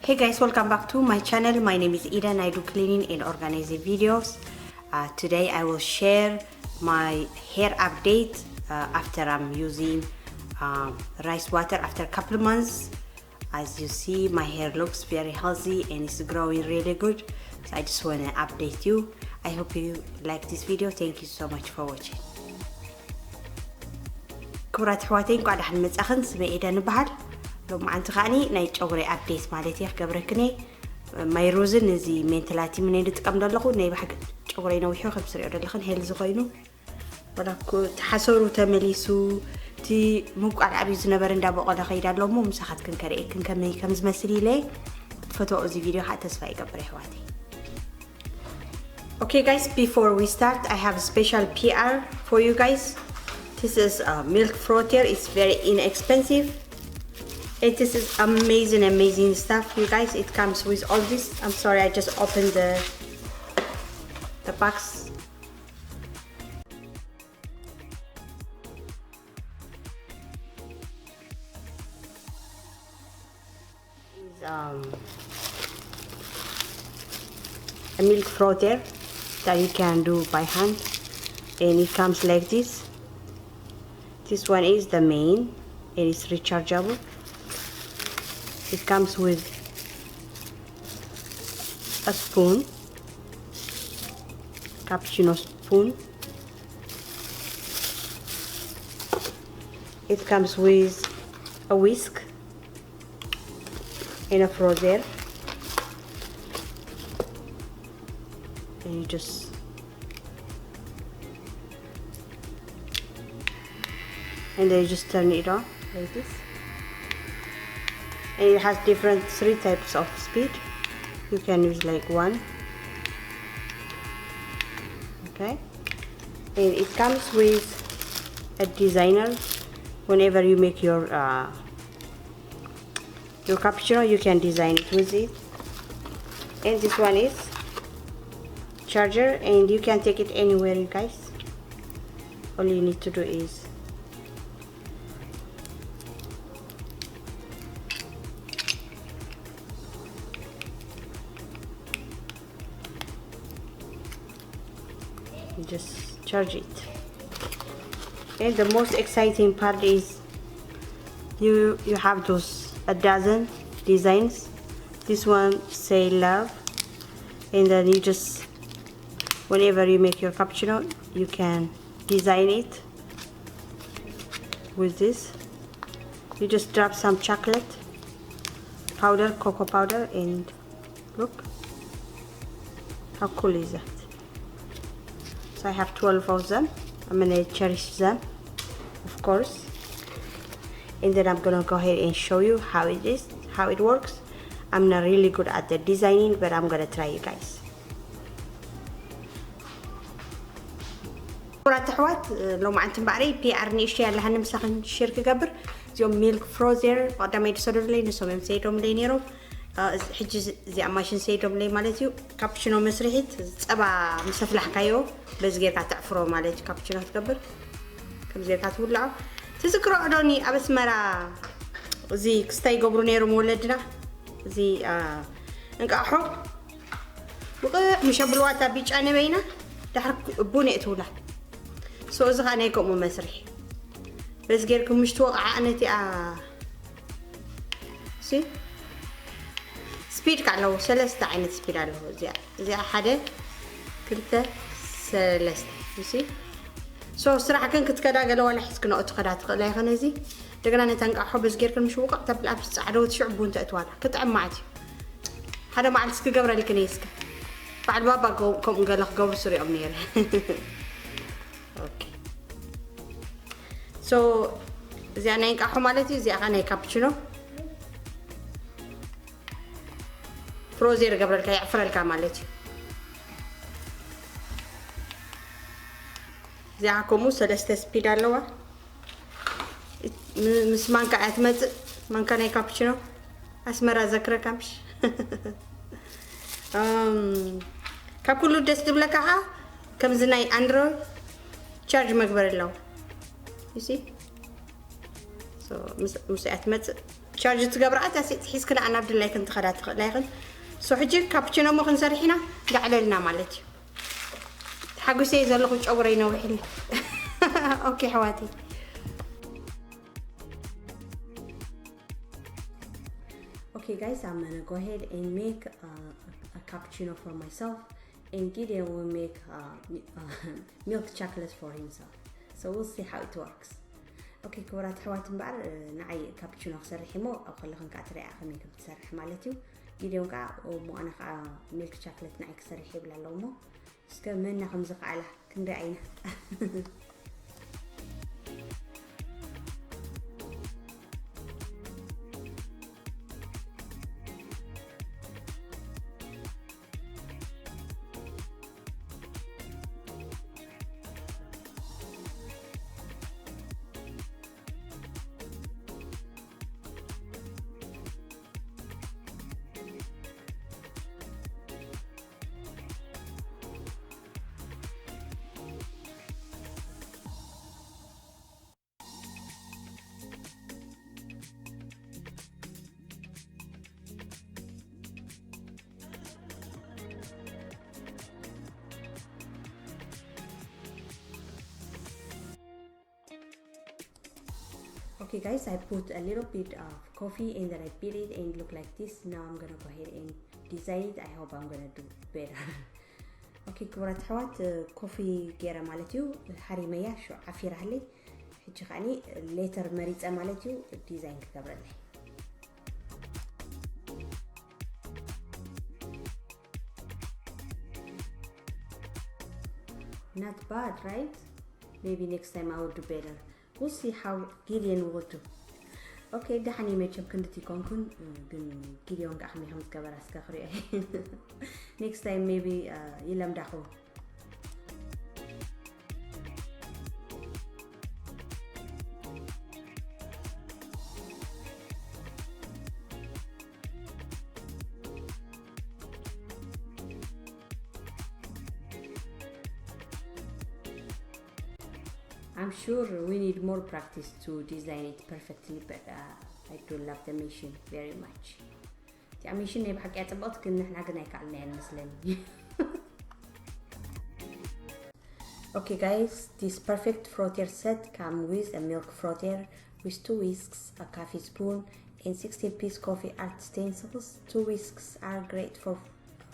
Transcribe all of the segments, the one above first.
Hey guys, welcome back to my channel. My name is Ida and I do cleaning and organizing videos. Today I will share my hair update after I'm using rice water after a couple of months. As you see, my hair looks very healthy and it's growing really good. So I just want to update you. I hope you like this video. Thank you so much for watching. كبرات حواتين قاعدة حنمت أخن سمي إيدا نبهل لو ما أنت خاني نايت أغري أبديت مالتي قبركني ماي روزن نزي من 30 من اللي تقام دلقو ناي بحق أغري نوحيو خبصري أغري لخن هيل زغينو ولا كو تحسورو تمليسو تي موك على عبيز نبرن دابو قادا خيدا لو مو مساخات كن كاري كن كمي كمز مسلي لي فتو أوزي فيديو حتى سفاي قبري حواتي. Okay guys, before we start I have a special PR for you guys. This is a milk frother. It's very inexpensive. And this is amazing stuff, you guys. It comes with all this. I'm sorry, I just opened the box. It's a milk frother that you can do by hand, and it comes like this. This one is the main. It is rechargeable. It comes with a spoon, cappuccino spoon. It comes with a whisk and a frother. And you just and then you just turn it on like this, and it has different 3 types of speed. You can use like 1, okay, and it comes with a designer. Whenever you make your cappuccino, you can design it with it. And this one is charger, and you can take it anywhere, you guys. All you need to do is just charge it. And the most exciting part is you have those a dozen designs. This one say love, and then you just whenever you make your cappuccino you can design it with this. You just drop some chocolate powder, cocoa powder, and look how cool is that. I have 12 of them. I'm gonna cherish them, of course, and then I'm gonna go ahead and show you how it works. I'm not really good at the designing, but I'm gonna try, you guys. كرات حوات لو ما أنتم بعري PR نيشتي اللي هنمسخن الشركة قبر زيهم ميلك فروزر قدام يتصدر لي نسوم يمسيتهم لي نيرو حجز زي ماشين سيدهم لي مالتيو كابتشينو مسرحيت صبا مسفلح كايو بس غير كتعفرو مالتي كابتشينو تكبر كم زي كتولعو تذكروا ادوني ابس مرا زي كستاي غبرو نيرو مولدنا زي انقاحو وقع مشبلواتا بيچا نبينا دحرك بوني اتولا سو زغانيكم مسرحي بس غيركم مش توقع انتي سي سبيد كالو سلسة عينت سبيد على زي حدا كلتا سلسة يسي سو صراحة كنت كدا قالوا ولا حس كنا أتقدات لا يخنزي دقنا نتنقع حب صغير كل مش وقع تبلع بس عدو تشعبون تأتوانا كنت عم معتي هذا مع السك قبر اللي كنيسك بعد بابا كم قال لك قبر سوري أمنير أوكي سو زي أنا ينقع حمالتي زي أنا كابتشينو فروزير قبل الكي يعفر الكامالتي زي عاكمو سلسة سبيد اللوا مس مانكا اتمت مانكا ناي كابتشينو اسمرا ذكرى كامش كاكولو دس دبلكا كم زناي اندرو تشارج مقبر اللو you see so مس اتمت شارج تقبرات تحس كلا أنا بدل لكن تخدات لكن سو حجي كابتشينو مو خنسرحنا قاعدلنا مالتي حقو سيزر لكم شعورينا وحلي اوكي حواتي Okay guys, I'm gonna go ahead and make a cappuccino for myself, and Gideon will make milk chocolate for himself. So we'll see how it works. Okay, كورات حواتن بعر نعي كابتشينو خسرحي مو أو خليكم كاتري أخمي كبتسرح مالتيو Gideon كا ومو أنا خا milk chocolate نعي كسرحي بلا لومو سك منا خمزق على كن رأينا. Okay guys, I put a little bit of coffee and then I beat it and look like this. Now I'm gonna go ahead and design it. I hope I'm gonna do better. Okay, كبرت حوات كوفي جيرا مالتيو حريمية شو عفيرة لي حجي خاني ليتر مريضة مالتيو ديزاين كبر لي. Not bad, right? Maybe next time I will do better. We'll see how Gideon will do. Okay, ده حني ما تشوف كنتي كونكون جن Gideon كأخمي خمس كبر أسكخري. Next time maybe يلام داخل. I'm sure we need more practice to design it perfectly, but I do love the machine very much. The machine نبي حكي أتبقى كنا إحنا قلنا يكعلنا المسلم. Okay guys, this perfect frother set comes with a milk frother with 2 whisks, a coffee spoon, and 16-piece coffee art stencils. 2 whisks are great for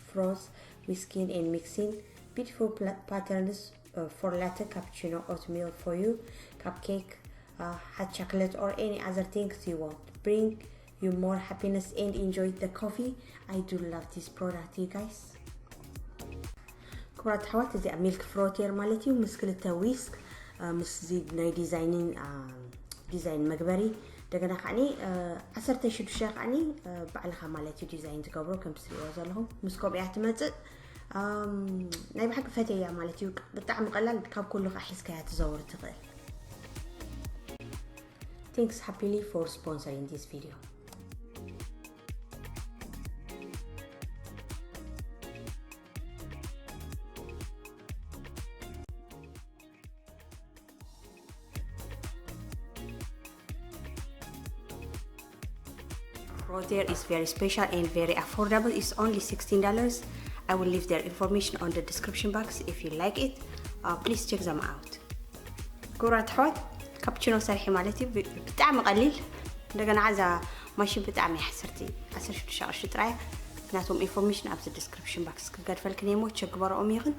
froth, whisking, and mixing. Beautiful patterns for latte, cappuccino, oatmeal for you, cupcake, hot chocolate, or any other things you want. Bring you more happiness and enjoy the coffee. I do love this product, you guys. كبرت حوات زي ميلك فروتير مالتي ومسكلتها ويسك مسزيد ناي ديزاين مقبري دقنا خاني عسرت شد الشيخ عني بعلها مالتي ديزاين تقبرو كم تسري وزلهم مسكوب يعتمد ناي بحق فتية مالتي بالطعم قلال كاب كله أحس كها تزور تغير. Thanks happily for sponsoring this video. Frother is very special and very affordable. It's only $16. I will leave their information on the description box. If you like it, please check them out. كرة حوت كابتشينو سرحي مالتي بطعم قليل دقنا عزا ماشي بطعم حسرتي عسر شو تشغل شو تراي ناتهم information up the description box كقد فالكنيمو تشكبر أميغن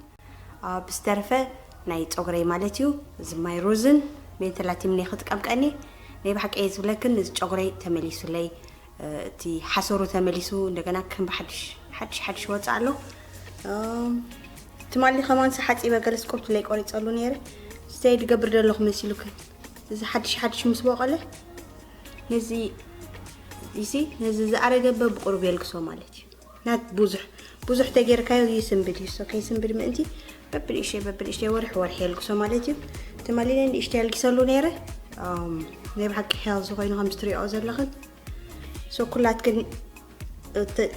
بسترفة نايت أغري مالتيو زماي روزن بين 30 مني خدك أم كأني ناي بحق إيز ولكن نزج أغري تمليسو لي تي حسورو تمليسو دقنا كم حدش واتع له تمالي خمان سحات إيبا قلس كوبت ليك أوري تقلو نيري سيد قبر دلوخ مسيلو كن إذا حدش مسبوق له نزي يسي نزي زعرة قبا بقرب يلقسو مالتي نات بوزح تغير كايو يسنبد يسو كي يسنبد ما انتي ببل إشتي ورح يلقسو مالتي تمالي لين إشتي يلقسو له نيري نيب حق حيالزو غينو خمستري أوزر لغن سو كلات كن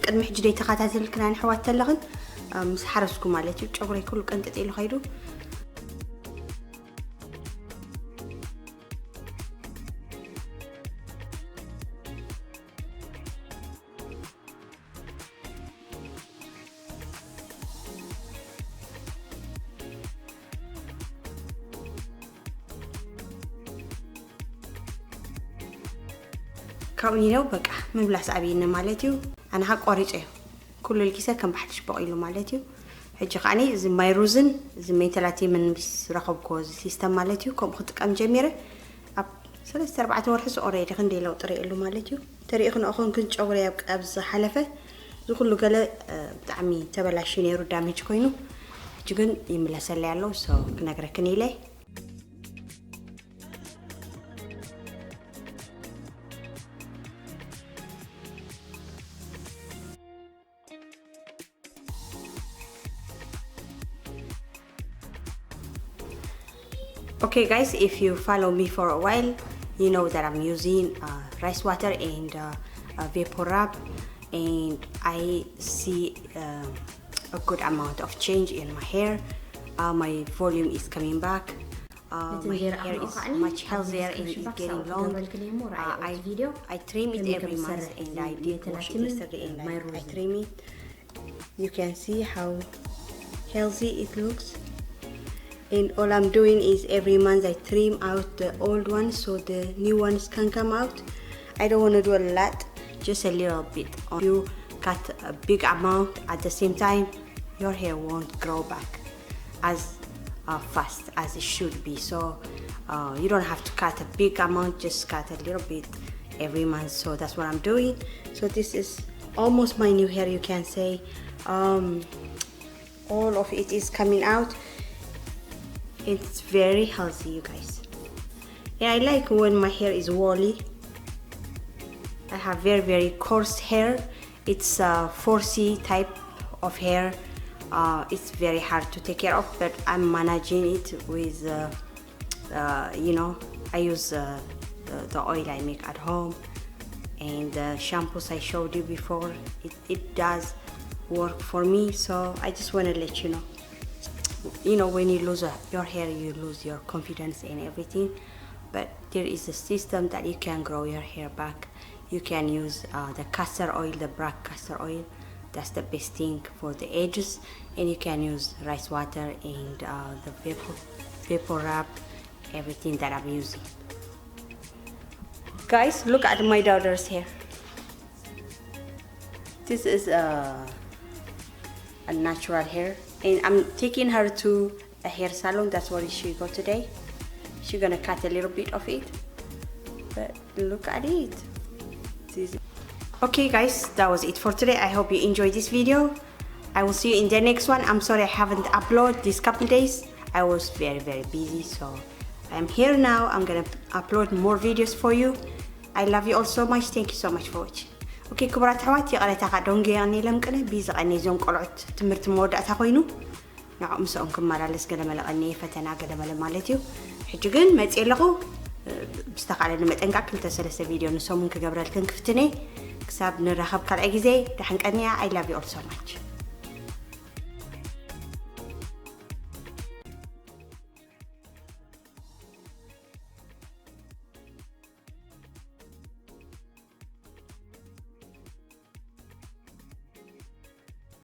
قدم حجري تخاتاتل كنان حوات تلغن مس حرسكو مالتي جوغري كل كنت تيلو خيرو كوني لو بقى من بلاس أبينا مالتيو أنا حق قريته كل الكيسة كم بحدش بقيله مالتيو حجي قاني زي ما يروزن زي ما 30 من بس رقم كوز سيستم مالتيو كم خدك أم جميرة أب 3-4 ورحس أوريدي خندي لو طريق له مالتيو طريقنا أخون كنت أوري أبز حلفة زو كله قال تعمي تبلاشين يرو دامج كوينو جون يملا سلي على سو كنا كني له Okay guys, if you follow me for a while, you know that I'm using rice water and vapor rub, and I see a good amount of change in my hair. My volume is coming back. My hair is much healthier and is getting long. I trim it every month and I did wash it yesterday and I trim it. You can see how healthy it looks. And all I'm doing is every month I trim out the old ones so the new ones can come out. I don't want to do a lot, just a little bit. If you cut a big amount at the same time, your hair won't grow back as fast as it should be. So you don't have to cut a big amount, just cut a little bit every month. So that's what I'm doing. So this is almost my new hair, you can say. All of it is coming out. It's very healthy, you guys. Yeah, I like when my hair is woolly. I have very coarse hair. It's a 4C type of hair. It's very hard to take care of, but I'm managing it with, you know, I use the oil I make at home and the shampoos I showed you before. It does work for me, so I just want to let you know. You know, when you lose your hair, you lose your confidence and everything, but there is a system that you can grow your hair back. You can use the castor oil, the black castor oil. That's the best thing for the edges. And you can use rice water and the vapor rub, everything that I'm using. Guys, look at my daughter's hair. This is a natural hair. And I'm taking her to a hair salon. That's where she go today. She's gonna cut a little bit of it. But look at it. Okay guys, that was it for today. I hope you enjoyed this video. I will see you in the next one. I'm sorry I haven't uploaded these couple days. I was very busy, so I'm here now. I'm gonna upload more videos for you. I love you all so much. Thank you so much for watching. Okay, كبرات حواتي قالتها قدون جياني لم كنا بيزقني زون قلعت تمرت مودعتها خوينو نعم مسؤونكم مالالس قدم لقني فتنا قدم لمالتيو حجقن ما تقلقوا بستقعد لما تنقع كل تسلسل فيديو نسومون كقبرالكن كفتني كساب نرخب كالعجزي رح نقنيا I love you all so much.